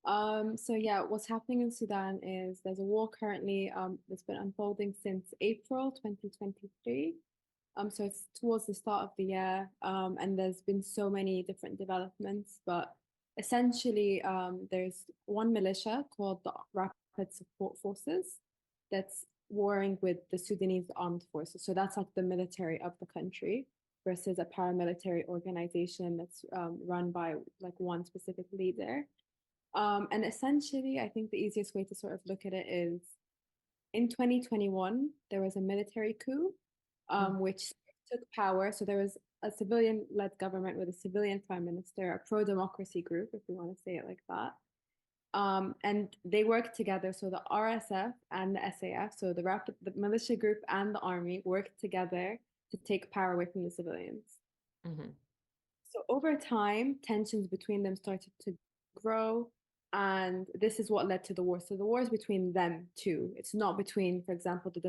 So yeah, what's happening in Sudan is there's a war currently that's been unfolding since April 2023. So it's towards the start of the year, and there's been so many different developments, but essentially, there's one militia called the Rapid Support Forces that's warring with the Sudanese armed forces. So that's like the military of the country versus a paramilitary organization that's run by like one specific leader. And essentially, I think the easiest way to sort of look at it is in 2021, there was a military coup, Mhm. which took power. So there was a civilian led government with a civilian prime minister, a pro democracy group, if we want to say it like that. And they worked together. So the RSF and the SAF, so the militia group and the army worked together to take power away from the civilians. Mhm. So over time, tensions between them started to grow, and this is what led to the war. So the war is between them two. It's not between, for example, the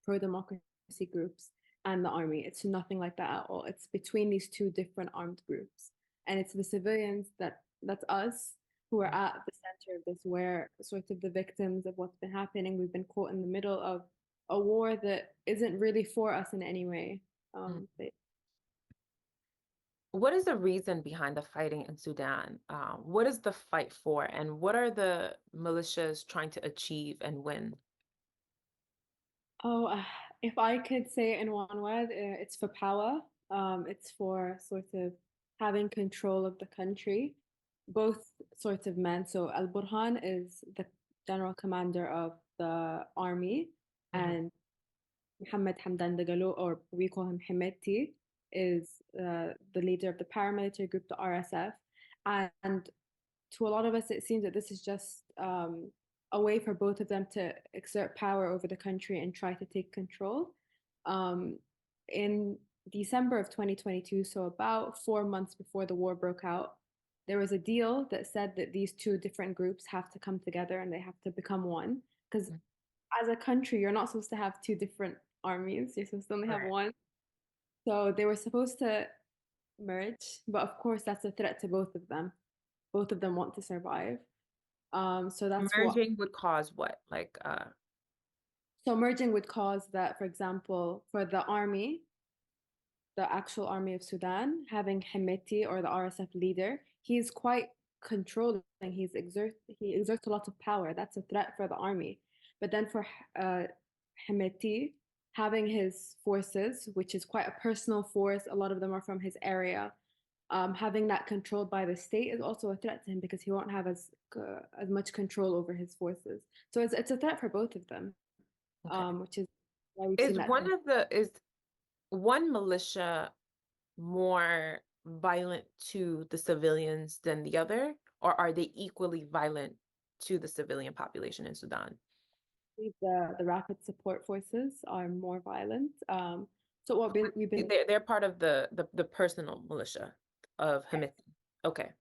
pro-democracy groups and the army. It's nothing like that at all. It's between these two different armed groups, and it's the civilians that's us who are at the center of this. We're sort of the victims of what's been happening. We've been caught in the middle of a war that isn't really for us in any way. Mhm. But What is the reason behind the fighting in Sudan? What is the fight for, and what are the militias trying to achieve and win? Oh, if I could say it in one word, it's for power. It's for sort of having control of the country. Both sorts of men. So Al Burhan is the general commander of the army, Mhm. and Mohammed Hamdan Dagalo, or we call him Hemeti, is the leader of the paramilitary group, the RSF. And to a lot of us, it seems that this is just a way for both of them to exert power over the country and try to take control. Um, in December of 2022, so about 4 months before the war broke out, there was a deal that said that these two different groups have to come together and they have to become one. Because Mhm. as a country, you're not supposed to have two different armies, you're supposed to only have Right. one. So they were supposed to merge, but of course, that's a threat to both of them. Both of them want to survive. So that's what. Merging would cause what? Like, So merging would cause that, for example, for the army, the actual army of Sudan, having Hemeti or the RSF leader, he's quite controlling. He exerts a lot of power. That's a threat for the army. But then for Hemeti, having his forces, which is quite a personal force, a lot of them are from his area. Having that controlled by the state is also a threat to him because he won't have as much control over his forces. So it's a threat for both of them, okay. which is why we've seen Is that. is one militia more violent to the civilians than the other, or are they equally violent to the civilian population in Sudan? The rapid support forces are more violent. So we've been They're part of the personal militia of Hemeti. Okay.